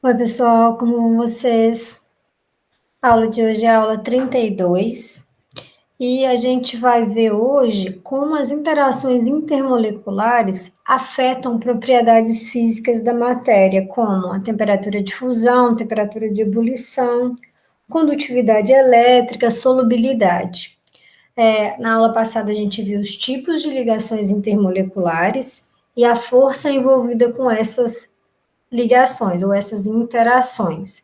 Oi, pessoal, como vão vocês? A aula de hoje é a aula 32 e a gente vai ver hoje como as interações intermoleculares afetam propriedades físicas da matéria, como a temperatura de fusão, temperatura de ebulição, condutividade elétrica, solubilidade. Na aula passada a gente viu os tipos de ligações intermoleculares e a força envolvida com essas ligações ou essas interações.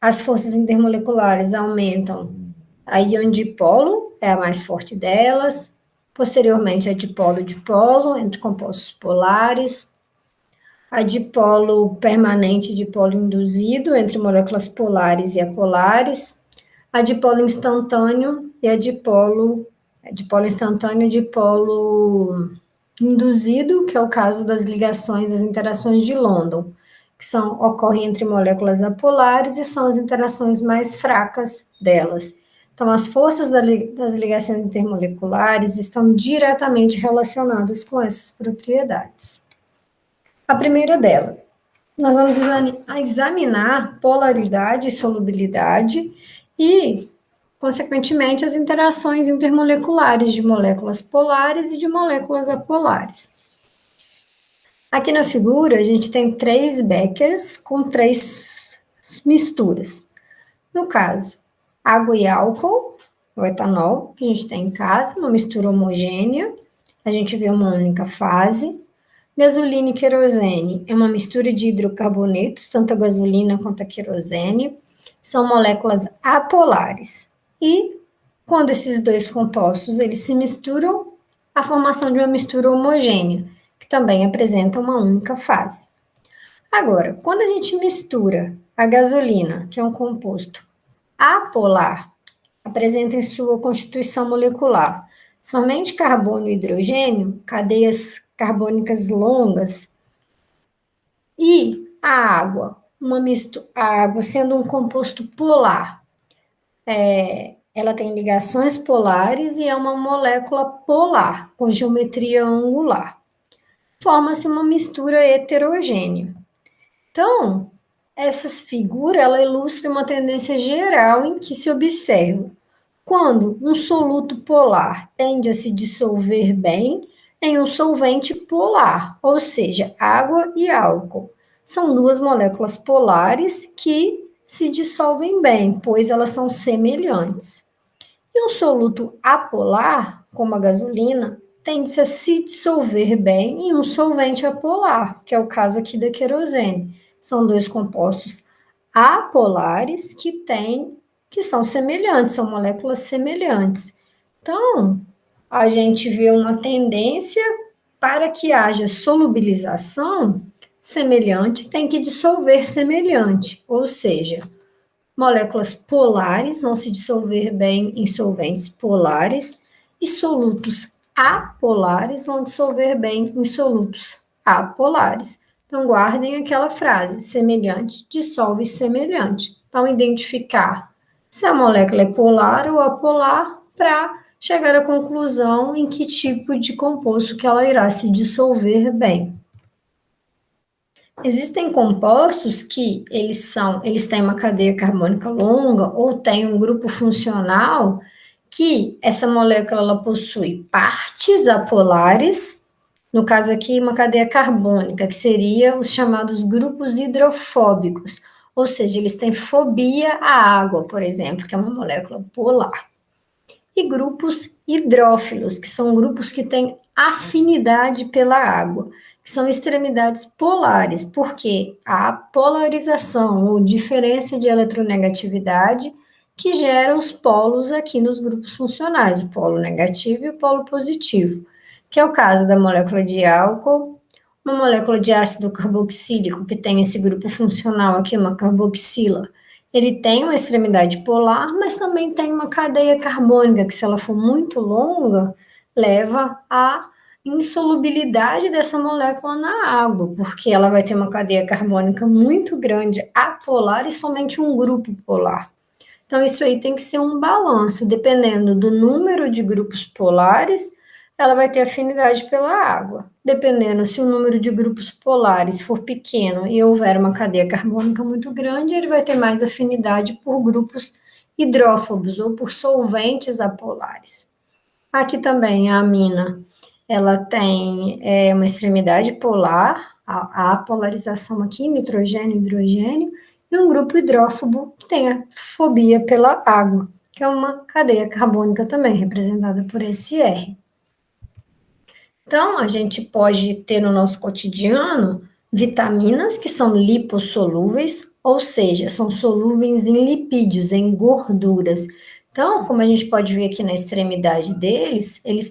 As forças intermoleculares aumentam a íon dipolo, é a mais forte delas, posteriormente a dipolo-dipolo, entre compostos polares, a dipolo permanente e dipolo induzido, entre moléculas polares e apolares, a dipolo instantâneo e a dipolo instantâneo e dipolo induzido, que é o caso das ligações, das interações de London, que ocorrem entre moléculas apolares e são as interações mais fracas delas. Então, as forças das ligações intermoleculares estão diretamente relacionadas com essas propriedades. A primeira delas, nós vamos examinar polaridade e solubilidade e, consequentemente, as interações intermoleculares de moléculas polares e de moléculas apolares. Aqui na figura, a gente tem 3 beckers com 3 misturas. No caso, água e álcool, o etanol, que a gente tem em casa, uma mistura homogênea, a gente vê uma única fase. Gasolina e querosene é uma mistura de hidrocarbonetos, tanto a gasolina quanto a querosene, são moléculas apolares. E quando esses dois compostos eles se misturam, a formação de uma mistura homogênea, que também apresenta uma única fase. Agora, quando a gente mistura a gasolina, que é um composto apolar, apresenta em sua constituição molecular somente carbono e hidrogênio, cadeias carbônicas longas, e a água, a água sendo um composto polar, ela tem ligações polares e é uma molécula polar, com geometria angular. Forma-se uma mistura heterogênea. Então, essa figura, ela ilustra uma tendência geral em que se observa quando um soluto polar tende a se dissolver bem em um solvente polar, ou seja, água e álcool. São duas moléculas polares que se dissolvem bem, pois elas são semelhantes. E um soluto apolar, como a gasolina, tende a se dissolver bem em um solvente apolar, que é o caso aqui da querosene. São dois compostos apolares que são semelhantes, são moléculas semelhantes. Então, a gente vê uma tendência para que haja solubilização semelhante, tem que dissolver semelhante, ou seja, moléculas polares vão se dissolver bem em solventes polares e solutos apolares vão dissolver bem em solutos apolares. Então, guardem aquela frase: semelhante dissolve semelhante. Então, identificar se a molécula é polar ou apolar para chegar à conclusão em que tipo de composto que ela irá se dissolver bem. Existem compostos que eles têm uma cadeia carbônica longa ou têm um grupo funcional que essa molécula ela possui partes apolares, no caso aqui uma cadeia carbônica, que seria os chamados grupos hidrofóbicos, ou seja, eles têm fobia à água, por exemplo, que é uma molécula polar. E grupos hidrófilos, que são grupos que têm afinidade pela água, que são extremidades polares, porque há polarização ou diferença de eletronegatividade que gera os polos aqui nos grupos funcionais, o polo negativo e o polo positivo, que é o caso da molécula de álcool, uma molécula de ácido carboxílico que tem esse grupo funcional aqui, uma carboxila. Ele tem uma extremidade polar, mas também tem uma cadeia carbônica, que se ela for muito longa, leva à insolubilidade dessa molécula na água, porque ela vai ter uma cadeia carbônica muito grande apolar e somente um grupo polar. Então, isso aí tem que ser um balanço, dependendo do número de grupos polares, ela vai ter afinidade pela água. Dependendo se o número de grupos polares for pequeno e houver uma cadeia carbônica muito grande, ele vai ter mais afinidade por grupos hidrófobos ou por solventes apolares. Aqui também a amina, ela tem uma extremidade polar, a apolarização aqui, nitrogênio e hidrogênio, e um grupo hidrófobo que tem a fobia pela água, que é uma cadeia carbônica também, representada por esse R. Então, a gente pode ter no nosso cotidiano vitaminas que são lipossolúveis, ou seja, são solúveis em lipídios, em gorduras. Então, como a gente pode ver aqui na extremidade deles, ele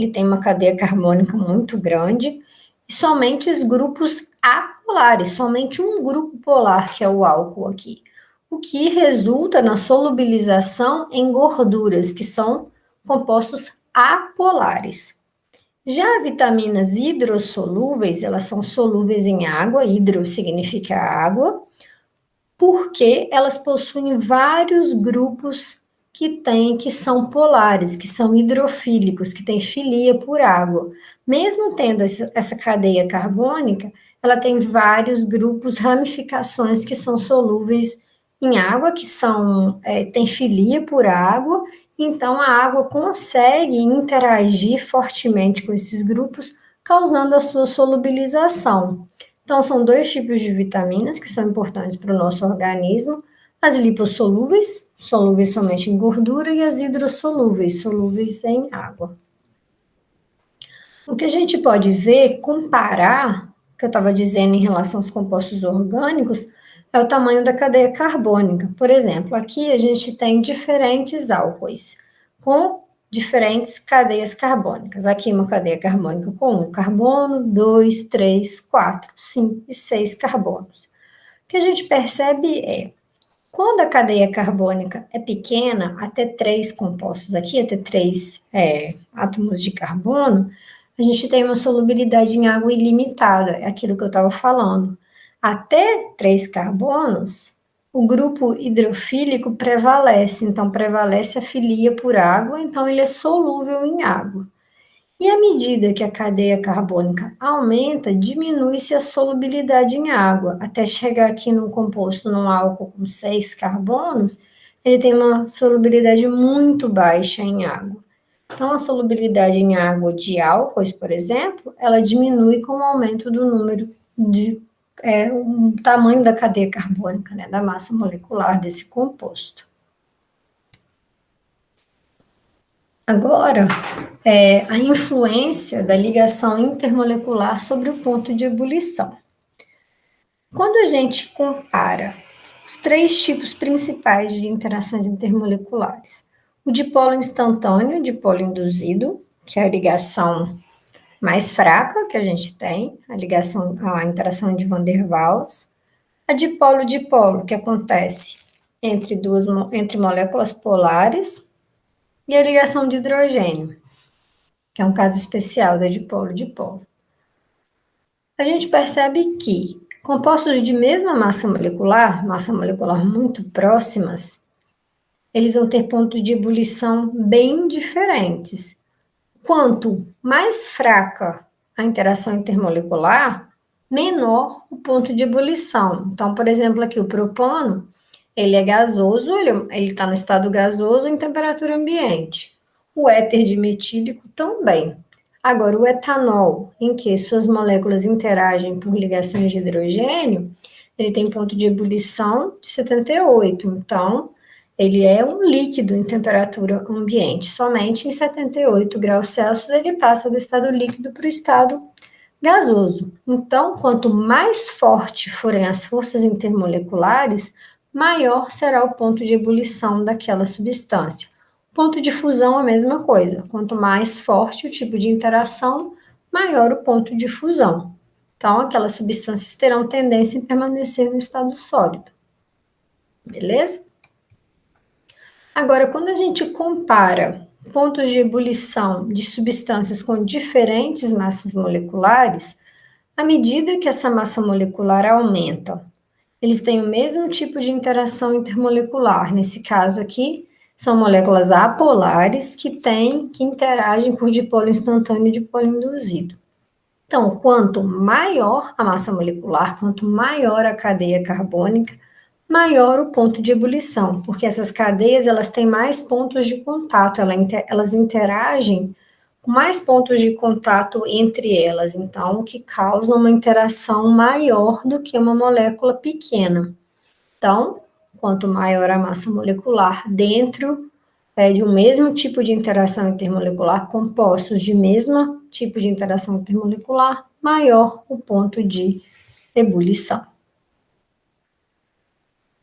tem uma cadeia carbônica muito grande e somente os grupos apolares, somente um grupo polar, que é o álcool aqui, o que resulta na solubilização em gorduras, que são compostos apolares. Já vitaminas hidrossolúveis, elas são solúveis em água, hidro significa água, porque elas possuem vários grupos que são polares, que são hidrofílicos, que têm filia por água. Mesmo tendo essa cadeia carbônica, ela tem vários grupos, ramificações que são solúveis em água, que têm filia por água, então a água consegue interagir fortemente com esses grupos, causando a sua solubilização. Então, são dois tipos de vitaminas que são importantes para o nosso organismo: as lipossolúveis, solúveis somente em gordura, e as hidrossolúveis, solúveis em água. O que a gente pode ver, comparar, que eu estava dizendo em relação aos compostos orgânicos, é o tamanho da cadeia carbônica. Por exemplo, aqui a gente tem diferentes álcoois, com diferentes cadeias carbônicas. Aqui uma cadeia carbônica com um carbono, 2, 3, 4, 5 e 6 carbonos. O que a gente percebe é, quando a cadeia carbônica é pequena, até 3 compostos aqui, até 3 átomos de carbono, a gente tem uma solubilidade em água ilimitada, é aquilo que eu estava falando. Até 3 carbonos, o grupo hidrofílico prevalece, então prevalece a filia por água, então ele é solúvel em água. E à medida que a cadeia carbônica aumenta, diminui-se a solubilidade em água, até chegar aqui num composto, num álcool com 6 carbonos, ele tem uma solubilidade muito baixa em água. Então, a solubilidade em água de álcoois, por exemplo, ela diminui com o aumento do número o tamanho da cadeia carbônica, né, da massa molecular desse composto. Agora, a influência da ligação intermolecular sobre o ponto de ebulição. Quando a gente compara os 3 tipos principais de interações intermoleculares, o dipolo instantâneo, o dipolo induzido, que é a ligação mais fraca que a gente tem, a interação de Van der Waals, a dipolo-dipolo, que acontece entre moléculas polares, e a ligação de hidrogênio, que é um caso especial da dipolo-dipolo. A gente percebe que compostos de mesma massa molecular muito próximas, eles vão ter pontos de ebulição bem diferentes. Quanto mais fraca a interação intermolecular, menor o ponto de ebulição. Então, por exemplo, aqui o propano, ele é gasoso, ele está no estado gasoso em temperatura ambiente. O éter dimetílico também. Agora, o etanol, em que suas moléculas interagem por ligações de hidrogênio, ele tem ponto de ebulição de 78. Então, ele é um líquido em temperatura ambiente. Somente em 78 graus Celsius ele passa do estado líquido para o estado gasoso. Então, quanto mais forte forem as forças intermoleculares, maior será o ponto de ebulição daquela substância. Ponto de fusão, a mesma coisa. Quanto mais forte o tipo de interação, maior o ponto de fusão. Então, aquelas substâncias terão tendência em permanecer no estado sólido. Beleza? Agora, quando a gente compara pontos de ebulição de substâncias com diferentes massas moleculares, à medida que essa massa molecular aumenta, eles têm o mesmo tipo de interação intermolecular. Nesse caso aqui, São moléculas apolares que interagem por dipolo instantâneo e dipolo induzido. Então, quanto maior a massa molecular, quanto maior a cadeia carbônica, maior o ponto de ebulição, porque essas cadeias elas têm mais pontos de contato, elas interagem com mais pontos de contato entre elas, então, o que causa uma interação maior do que uma molécula pequena. Então, quanto maior a massa molecular dentro de um mesmo tipo de interação intermolecular, compostos de mesmo tipo de interação intermolecular, maior o ponto de ebulição.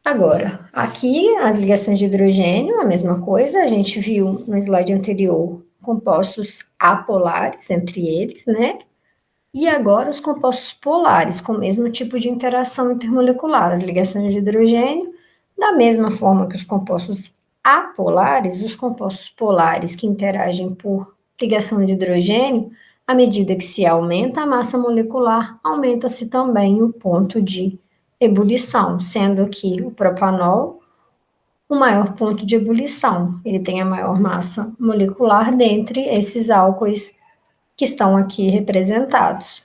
Agora, aqui as ligações de hidrogênio, a mesma coisa, a gente viu no slide anterior compostos apolares entre eles, né? E agora os compostos polares, com o mesmo tipo de interação intermolecular, as ligações de hidrogênio, da mesma forma que os compostos apolares, os compostos polares que interagem por ligação de hidrogênio, à medida que se aumenta a massa molecular, aumenta-se também o ponto de ebulição, sendo aqui o propanol o maior ponto de ebulição. Ele tem a maior massa molecular dentre esses álcoois que estão aqui representados.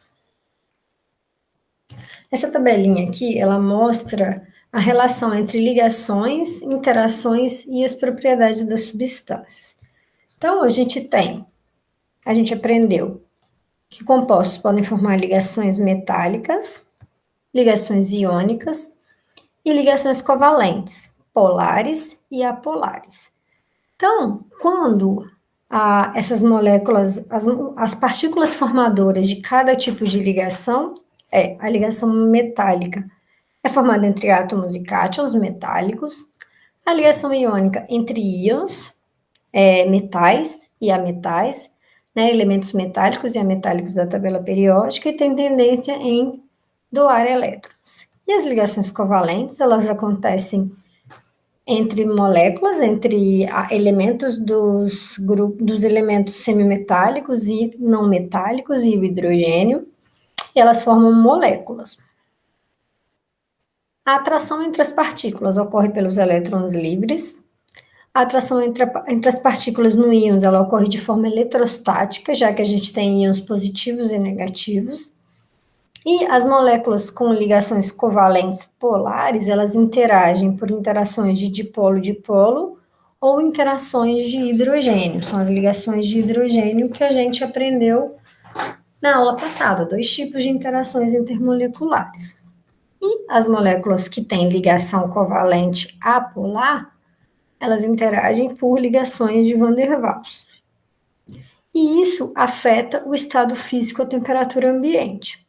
Essa tabelinha aqui, ela mostra a relação entre ligações, interações e as propriedades das substâncias. Então, a gente aprendeu que compostos podem formar ligações metálicas, ligações iônicas e ligações covalentes, polares e apolares. Então, quando essas moléculas, as partículas formadoras de cada tipo de ligação, a ligação metálica é formada entre átomos e cátions metálicos, a ligação iônica entre íons, metais e ametais, né, elementos metálicos e ametálicos da tabela periódica, e tem tendência em doar elétrons. E as ligações covalentes, elas acontecem entre moléculas, entre elementos dos elementos semimetálicos e não metálicos e o hidrogênio, e elas formam moléculas. A atração entre as partículas ocorre pelos elétrons livres. A atração entre as partículas no íons, ela ocorre de forma eletrostática, já que a gente tem íons positivos e negativos. E as moléculas com ligações covalentes polares, elas interagem por interações de dipolo-dipolo ou interações de hidrogênio. São as ligações de hidrogênio que a gente aprendeu na aula passada, 2 tipos de interações intermoleculares. E as moléculas que têm ligação covalente apolar, elas interagem por ligações de Van der Waals. E isso afeta o estado físico, a temperatura ambiente.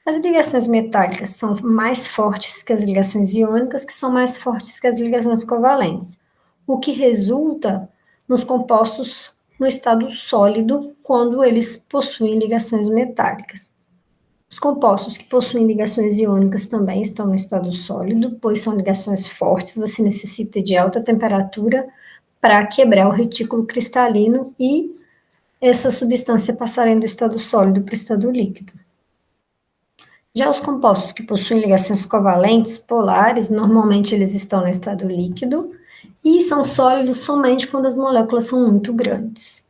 As ligações metálicas são mais fortes que as ligações iônicas, que são mais fortes que as ligações covalentes, o que resulta nos compostos no estado sólido quando eles possuem ligações metálicas. Os compostos que possuem ligações iônicas também estão no estado sólido, pois são ligações fortes, você necessita de alta temperatura para quebrar o retículo cristalino e essa substância passarem do estado sólido para o estado líquido. Já os compostos que possuem ligações covalentes polares, normalmente eles estão no estado líquido e são sólidos somente quando as moléculas são muito grandes.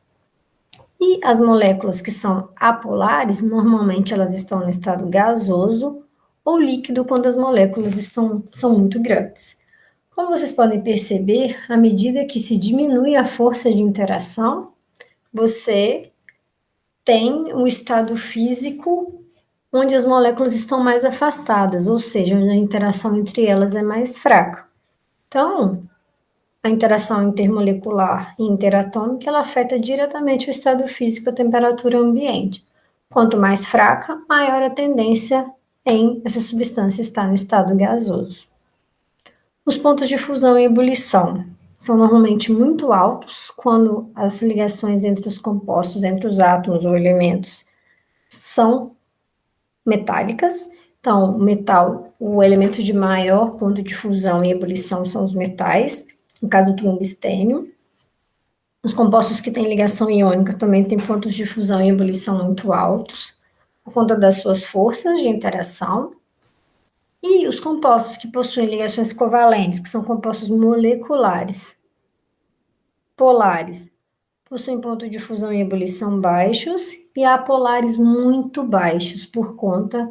E as moléculas que são apolares, normalmente elas estão no estado gasoso ou líquido quando as moléculas são muito grandes. Como vocês podem perceber, à medida que se diminui a força de interação, você tem um estado físico onde as moléculas estão mais afastadas, ou seja, onde a interação entre elas é mais fraca. Então, a interação intermolecular e interatômica, ela afeta diretamente o estado físico e a temperatura ambiente. Quanto mais fraca, maior a tendência em essa substância estar no estado gasoso. Os pontos de fusão e ebulição são normalmente muito altos quando as ligações entre os compostos, entre os átomos ou elementos, são metálicas. Então, o elemento de maior ponto de fusão e ebulição são os metais, no caso do tungstênio. Os compostos que têm ligação iônica também têm pontos de fusão e ebulição muito altos, por conta das suas forças de interação. E os compostos que possuem ligações covalentes, que são compostos moleculares, polares possuem ponto de fusão e ebulição baixos e apolares muito baixos, por conta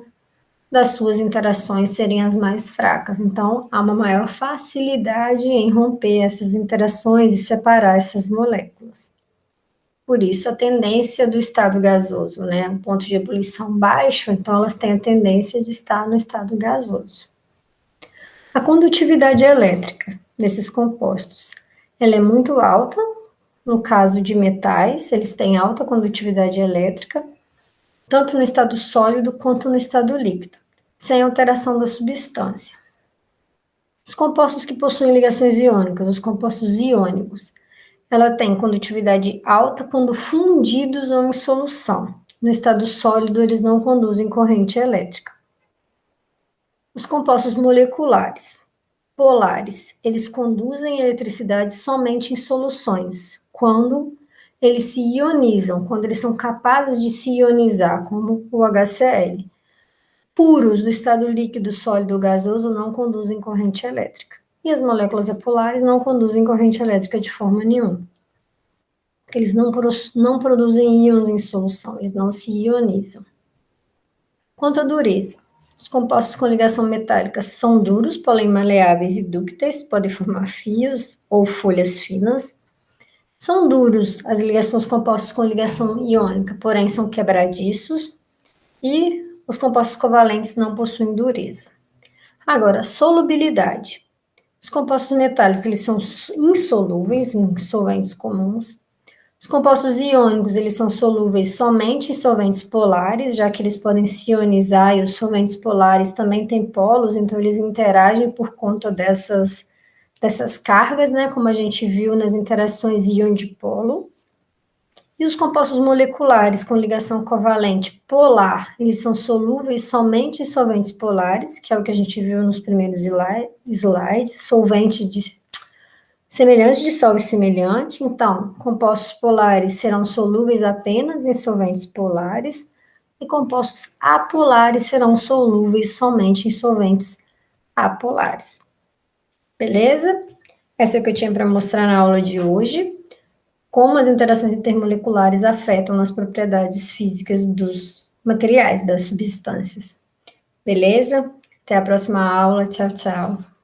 das suas interações serem as mais fracas. Então, há uma maior facilidade em romper essas interações e separar essas moléculas. Por isso, a tendência do estado gasoso, né? Um ponto de ebulição baixo, então elas têm a tendência de estar no estado gasoso. A condutividade elétrica desses compostos, ela é muito alta. No caso de metais, eles têm alta condutividade elétrica, tanto no estado sólido quanto no estado líquido, sem alteração da substância. Os compostos que possuem ligações iônicas, os compostos iônicos, ela tem condutividade alta quando fundidos ou em solução. No estado sólido, eles não conduzem corrente elétrica. Os compostos moleculares, polares, eles conduzem eletricidade somente em soluções, quando eles se ionizam, quando eles são capazes de se ionizar, como o HCl. Puros do estado líquido, sólido ou gasoso não conduzem corrente elétrica. E as moléculas apolares não conduzem corrente elétrica de forma nenhuma. Porque eles não produzem íons em solução, eles não se ionizam. Quanto à dureza, os compostos com ligação metálica são duros, porém maleáveis e dúcteis, podem formar fios ou folhas finas. São duros as ligações compostos com ligação iônica, porém são quebradiços. E os compostos covalentes não possuem dureza. Agora, solubilidade. Os compostos metálicos, eles são insolúveis em solventes comuns. Os compostos iônicos, eles são solúveis somente em solventes polares, já que eles podem se ionizar, e os solventes polares também têm polos, então eles interagem por conta dessas cargas, né, como a gente viu nas interações íon-dipolo. E os compostos moleculares com ligação covalente polar, eles são solúveis somente em solventes polares, que é o que a gente viu nos primeiros slides, semelhante dissolve semelhante. Então, compostos polares serão solúveis apenas em solventes polares, e compostos apolares serão solúveis somente em solventes apolares. Beleza? Essa é o que eu tinha para mostrar na aula de hoje. Como as interações intermoleculares afetam nas propriedades físicas dos materiais, das substâncias. Beleza? Até a próxima aula. Tchau, tchau.